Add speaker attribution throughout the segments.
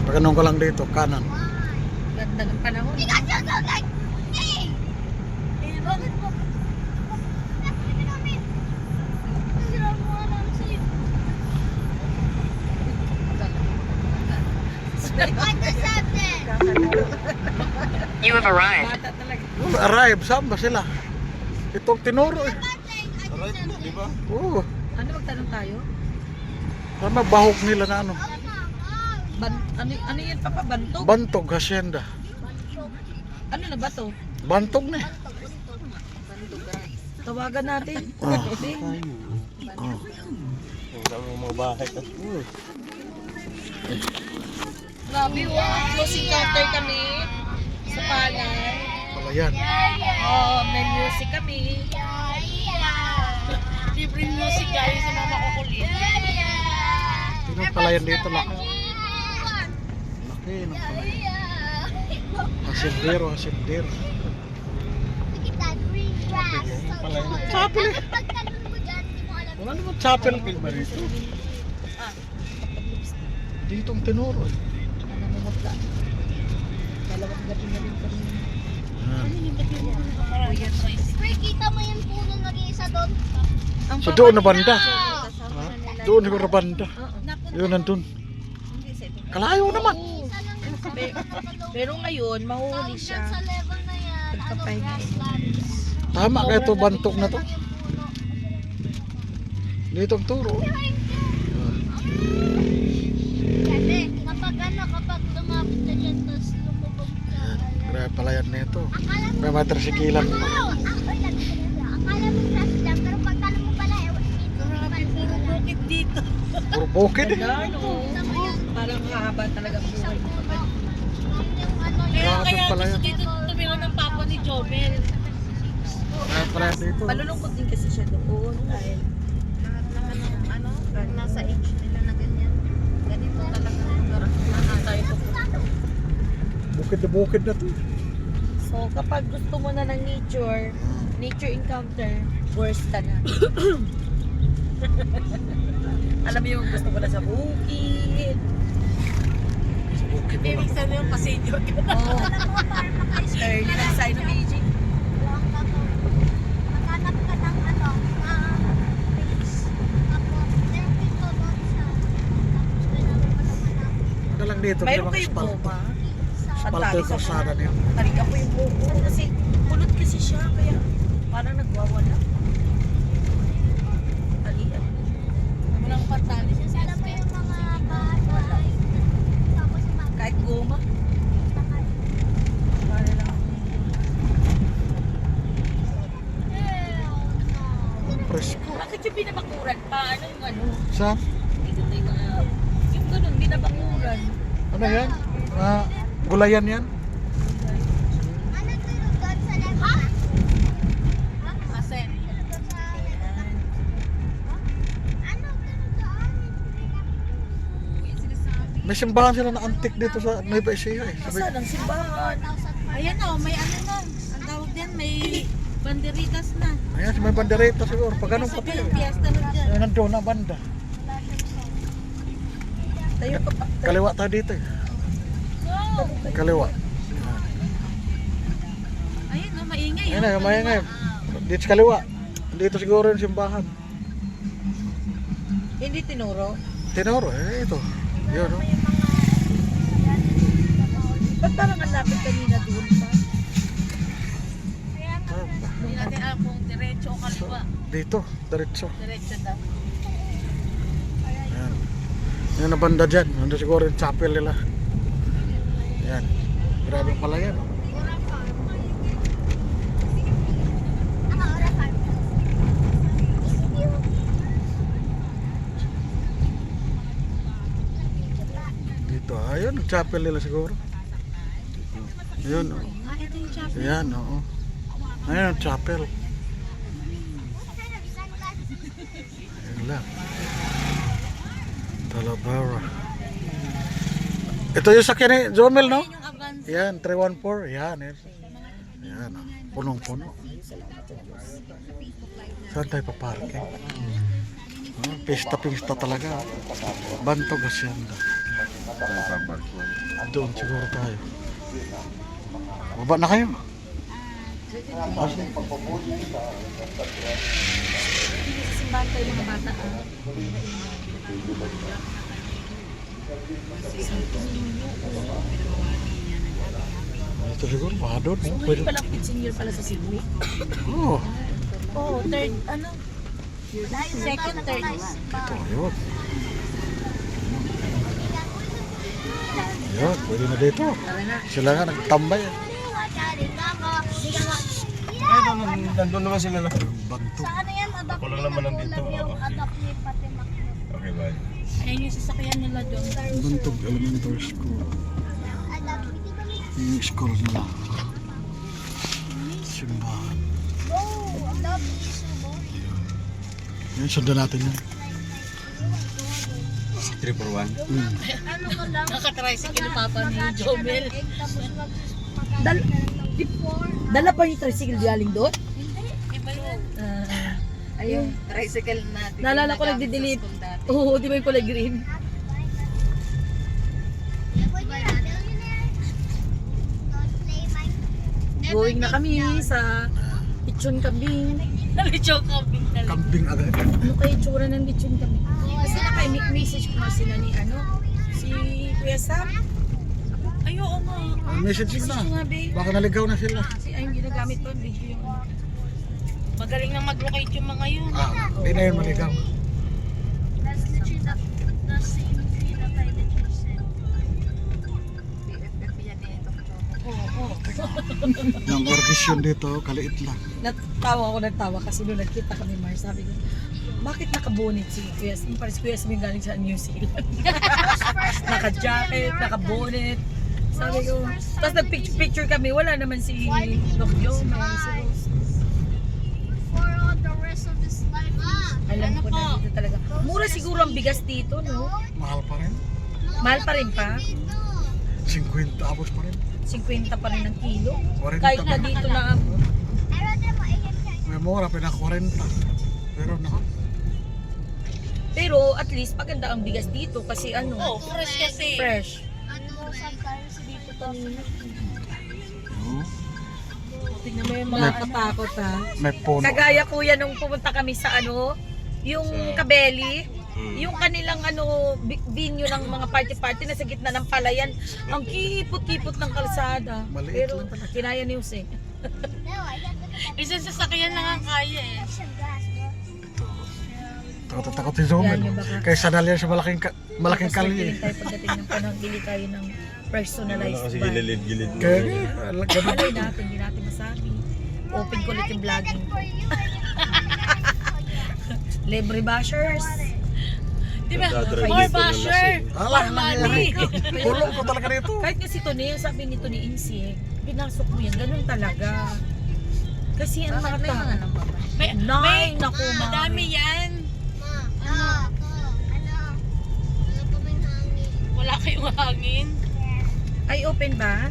Speaker 1: Pagkanong ko lang dito, kanan.
Speaker 2: Ganda ng panahon.
Speaker 3: Bakit po?
Speaker 4: You have arrived.
Speaker 2: Bata talaga.
Speaker 1: Arrive, saan ba sila? Itong tinuro eh.
Speaker 5: Right na, di ba?
Speaker 1: Oo.
Speaker 2: Ano magtanong tayo?
Speaker 1: Tama, bahok nila na ano.
Speaker 2: Ano yan papa? Bantog?
Speaker 1: Bantog, hacienda.
Speaker 2: Ano na ba to?
Speaker 1: Bantog na eh.
Speaker 2: Tawagan natin.
Speaker 1: Ah.
Speaker 2: Hindi.
Speaker 1: Oh.
Speaker 5: Ang mga bahay ka.
Speaker 2: Grabe, wow. Close encounter kami sa palay.
Speaker 1: Palayan.
Speaker 2: Oh, may music kami.
Speaker 3: Libre music guys sa mga makukulit.
Speaker 1: Tingnan palayan dito laki. Laki ng palayan. Hasindero, hasindero. Chapel eh. Wala naman chapel ba dito? Dito ang tinuro eh.
Speaker 2: Namumutla. Dalawang gabi na rin kami.
Speaker 3: Spray, kita mo yung puno nag-iisa doon?
Speaker 1: So doon na banda. Ha? Doon na banda. Yun nandun. Kalayo naman.
Speaker 2: Pero ngayon, mahuhuli siya.
Speaker 3: Sa level na yan.
Speaker 2: Pagpapahinga.
Speaker 1: Tama kaya ito bantog na to. Dito ang turo.
Speaker 3: Kasi kapag lumapit na dyan, tapos lumubog ka.
Speaker 1: Kaya palayan na ito.
Speaker 3: Akala mo,
Speaker 1: May matrasikilan.
Speaker 3: akala mo class lang, pero pagkala mo pala,
Speaker 2: Bukid dito.
Speaker 1: Puro bukid eh.
Speaker 2: Parang hahaba talaga ang buhay mo.
Speaker 1: Grabe palayan.
Speaker 3: dito tumira ng papa ni Jomel.
Speaker 1: Kaya palayan dito.
Speaker 2: Malulungkot din kasi siya doon dahil
Speaker 3: Nasa age nila na ganyan. Ganito talaga ang lugar na tayo pupunta.
Speaker 1: Bukid na bukid na to.
Speaker 2: so kapag gusto mo na ng nature encounter, worst ka na. Alam mo yung gusto mo na sa bukid.
Speaker 1: Bukid na
Speaker 2: Ibig
Speaker 1: lang.
Speaker 2: sabihin yung pasenyo ka na. Oo. Early lang sa ng Beijing.
Speaker 3: Maghanap ka ng ano, face. Tapos, meron dito doon sa... Tapos, kailangan mo naman ng...
Speaker 1: Wala lang dito.
Speaker 2: Mayroon
Speaker 1: Mayroon
Speaker 2: kayong
Speaker 1: spalto.
Speaker 2: goma.
Speaker 1: Spalto yung kalsada niya.
Speaker 2: Tarik ako yung buko kasi kulot kasi siya kaya parang nagwawala. Alian.
Speaker 3: Walang patali siya sa alam mo yung mga bahay. Tapos,
Speaker 2: Kahit goma. Para lang.
Speaker 1: Presko.
Speaker 2: Bakit yung binabakuran pa? Ano yung ano?
Speaker 1: Sa?
Speaker 2: Ito na yung ganun, binabakuran.
Speaker 1: Ano yan? Gulayan yan?
Speaker 3: ano tunog doon sa left? Ha?
Speaker 2: Asen.
Speaker 3: Ano tunog doon?
Speaker 1: May simbahan sila na antik dito sa Nueva Ecija eh. Sabi,
Speaker 2: Saan ang simbahan?
Speaker 3: Ayan o, may ano na. Ang tawag din, may banderitas na.
Speaker 1: ayan, may bandereta siguro. Pag ganun pa tayo.
Speaker 3: Piyesta na dyan.
Speaker 1: Ayan, nandun na banda.
Speaker 2: Tayo ka pa.
Speaker 1: Kaliwa tayo dito eh. Kaliwa.
Speaker 3: Ayun o, maingay.
Speaker 1: Ayan na, may ngayon. Dito sa kaliwa. Dito siguro yung simbahan.
Speaker 2: Hindi tinuro.
Speaker 1: Tinoro eh, ito. Yun o.
Speaker 2: Ba't parang ang lapit kanina doon pa?
Speaker 3: Hindi natin alam kung diretso o kaliwa.
Speaker 1: Dito, diretso.
Speaker 3: Diretso daw.
Speaker 1: Ayan. Yan na banda dyan. Nandun siguro yung chapel nila. Ayan. Grabe pala yan. Oh. Dito, ayun. Chapel nila siguro. Ayun. Oh.
Speaker 3: Ito yung chapel.
Speaker 1: Ayan, oo. Ayun ang chapel. Ayan lang. Talavera. Ito yung sakyan ni Jomel, no?
Speaker 3: Yung Avance.
Speaker 1: Yan, 314. Yan, yan. Yan, oh. Punong-puno. Saan tayo paparking? Pista-pista talaga. Bantog Hacienda. Doon siguro tayo. Baba na kayo.
Speaker 2: Simbahan tayo mga bata.
Speaker 1: Ito siguro, baka doon.
Speaker 2: So,
Speaker 1: Pwede.
Speaker 2: hindi pala senior pala sa Cebu.
Speaker 1: Oo.
Speaker 2: Oo, third, ano? Second, third.
Speaker 1: Ito, yun. Yun, pwede na dito. Sila nga nagtambay.
Speaker 5: Ay, nandun naman sila na.
Speaker 1: Banto.
Speaker 3: Sa ano yan, adopt
Speaker 5: Kulang naman
Speaker 3: ng
Speaker 5: nandito.
Speaker 3: ulam yung
Speaker 5: Oo,
Speaker 3: adopt ni Pati Macdo.
Speaker 5: Okay, bye.
Speaker 2: Ayun yung sasakyan nila doon.
Speaker 1: Bantog Elementary School.
Speaker 3: Adopt, hindi ba may
Speaker 1: Yung school nila. Simbahan.
Speaker 3: go? Adopt is so boring.
Speaker 1: Yun, sundan natin yun.
Speaker 5: 3 for 1.
Speaker 3: Ano ko lang?
Speaker 2: Nakatricycle yung papa ni Jomel.
Speaker 3: Tapos
Speaker 2: Dal-
Speaker 3: before.
Speaker 2: Dala pa yung tricycle galing doon? Ayun.
Speaker 6: Tricycle natin.
Speaker 2: Naalala ko nagdi-delete. Oo, di ba yung kulay green? Going na kami sa Lechon Kambing. Lechon Kambing talaga.
Speaker 1: Kambing agad.
Speaker 2: Ano kayo tsura ng Lechon Kambing? Kasi naka-message ko na sila ni si Kuya Sam. Ay, oo nga.
Speaker 1: Message
Speaker 2: Message
Speaker 1: na.
Speaker 2: ko nga, babe.
Speaker 1: Baka naligaw na sila.
Speaker 2: Kasi ayun ginagamit ko, video yung magaling nang mag-locate yung mga yun.
Speaker 1: Hindi na yun maligaw.
Speaker 3: That's literally the same tree that I literally said.
Speaker 6: BFF yan eh.
Speaker 1: Yung orgasyon dito, kaliit lang.
Speaker 2: Nagtawa kasi nung nagkita kami, Mar, sabi ko, bakit nakabonnet si Kuya Sam? Parang si Kuya Sam yung galing sa New Zealand. Naka-jacket, naka-bonnet. Sabi ko, tapos nag-picture kami, wala naman si Doc Joe, may si Rose.
Speaker 3: For all the rest of his life.
Speaker 2: Alam ko na dito talaga. Mura siguro ang bigas dito, no?
Speaker 1: Mahal pa rin.
Speaker 2: Mahal pa rin pa.
Speaker 1: 50 abos pa rin.
Speaker 2: 50 pa rin ang kilo.
Speaker 1: 40
Speaker 2: Kahit na
Speaker 1: pa.
Speaker 2: dito na,
Speaker 3: I rather maiyak kayo.
Speaker 1: May mura, pina 40. Pero na.
Speaker 2: pero at least maganda ang bigas dito kasi ano,
Speaker 6: Fresh kasi.
Speaker 2: fresh.
Speaker 3: Ano, sometimes dito kanina.
Speaker 2: Tingnan mo yung mga katakot ha.
Speaker 1: May puno.
Speaker 2: Kagaya kuya nung pumunta kami sa ano, yung Kabeli, yung kanilang ano, venue ng mga party-party na sa gitna ng palayan, ang kipot-kipot ng kalsada.
Speaker 1: Maliit
Speaker 2: Pero
Speaker 1: lang pala.
Speaker 2: kinaya ni Jose.
Speaker 3: No, I got the
Speaker 6: Isang sasakyan lang ang kaya eh.
Speaker 3: glass, bro.
Speaker 1: Takot si Zomel.
Speaker 2: Yan yung baka.
Speaker 1: Kaya sanal yan sa malaking
Speaker 2: Tapos
Speaker 1: kalye.
Speaker 2: nagpiling tayo pagdating ng panahon, bili tayo ng personalized
Speaker 5: Kasi
Speaker 2: bag.
Speaker 5: gilid-gilid mo.
Speaker 1: Kaya ganun.
Speaker 2: Malay natin, hindi natin masabi. Open ko ulit yung vlogging.
Speaker 3: For you,
Speaker 2: Libre bashers.
Speaker 6: Diba?
Speaker 5: Dadragin
Speaker 6: More
Speaker 5: ko na
Speaker 6: basher.
Speaker 1: Alam
Speaker 6: More money.
Speaker 1: Kulong ko talaga dito.
Speaker 2: Kahit nga si Tony, sabi ni Tony Insi, pinasok mo yan, ganun talaga. Kasi ang mga tao,
Speaker 6: May,
Speaker 2: naku,
Speaker 6: madami yan.
Speaker 3: Ma, ano pa ba yung hangin?
Speaker 6: Wala kayong hangin.
Speaker 2: Ay, open ba?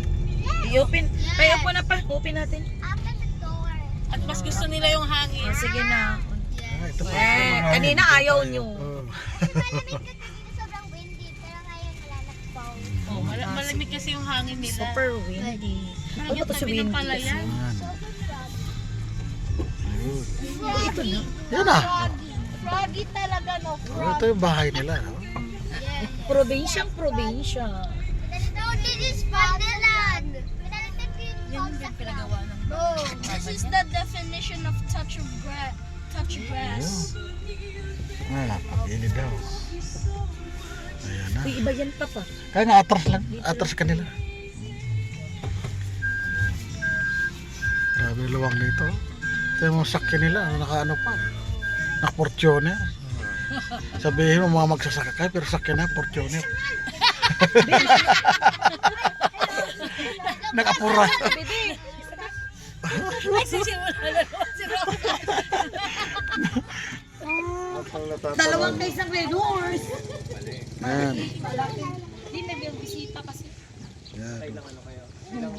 Speaker 2: I-open. Ay, open na pa. Open natin.
Speaker 3: Open the door.
Speaker 6: At mas gusto nila yung hangin.
Speaker 2: Ah, sige na.
Speaker 1: Ito pa.
Speaker 2: Kanina ayaw nyo.
Speaker 3: Malamig kasi dito sobrang windy, pero ngayon malalakbaw.
Speaker 6: Oh, malamig kasi yung hangin nila.
Speaker 2: Super windy. Ano ba ito si
Speaker 6: Tabi ng
Speaker 2: windy kasi?
Speaker 6: palayan.
Speaker 2: Ito na.
Speaker 1: Yan na.
Speaker 3: Froggy talaga, no?
Speaker 1: Ito yung bahay nila.
Speaker 2: Probinsyang probinsya.
Speaker 3: No, this is Vanderland.
Speaker 6: Yan yung pinagawa ng
Speaker 3: No, this is the definition of touch grass.
Speaker 1: Napakili daw. Ayan na.
Speaker 2: Uy, iba yan pa pa.
Speaker 1: Kaya nga atras lang. Atras kanila. Grabe yung luwang nito. Ito yung mga sakyan nila. Nakaano pa. Naka-Fortuner. Sabihin mo mga magsasaka kayo pero sakyan na Fortuner. Nakapura.
Speaker 2: Nagsisimula na naman si Rosa. Dalawang isang Red Horse.
Speaker 1: Yan.
Speaker 2: Hindi na yung bisita kasi.
Speaker 1: Yan. Ano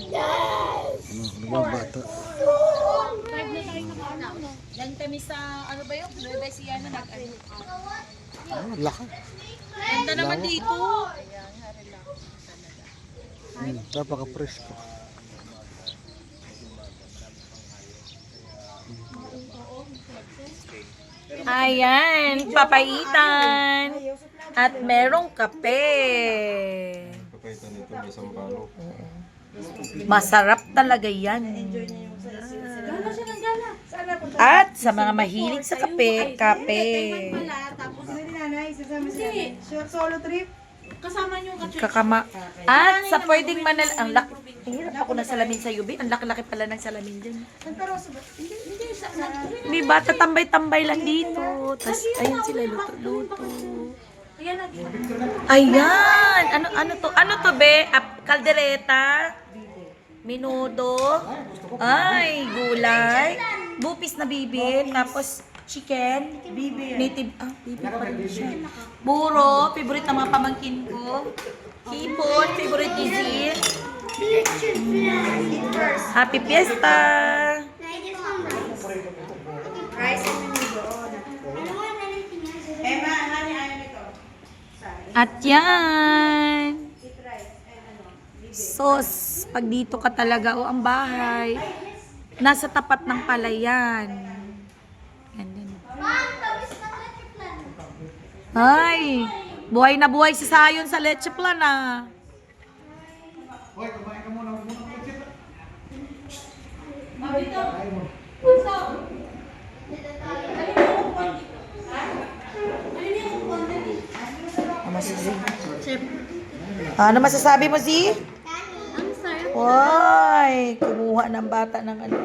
Speaker 1: ba bata?
Speaker 2: Yan kami sa, ano ba yun? Nueva Ecija na nag-ano.
Speaker 1: Laka.
Speaker 2: Ganda naman dito.
Speaker 1: Napaka-presko.
Speaker 2: Ayan, papaitan. At merong kape.
Speaker 5: Papaitan nito, may sampalo.
Speaker 2: Masarap talaga yan. At sa mga mahilig sa kape, kape.
Speaker 6: Kasama niyo yung
Speaker 2: Kakama. At sa pwedeng manal... Ang laki... Hirap ako ng salamin sa UB. Ang laki-laki pala ng salamin dyan. Di ba? Tatambay-tambay lang dito. Tapos, ayun sila, luto-luto. Ayan! Ano to? Ano to, be? Kaldereta? Minudo? Ay, gulay. Bupis na bibit. Tapos, chicken. Native. Bibit pa rin siya. Buro. Favorite ng mga pamangkin ko. Hipon. Favorite ni Zee. Happy Fiesta! At yan! Sos, pag dito ka talaga, ang bahay, nasa tapat ng palayan. Yan din. Ay, buhay na buhay si Sayon sa leche plan ah. Ano masasabi mo, Zee?
Speaker 3: Ang sarap.
Speaker 2: Hoy, kumuha ng bata ng ano.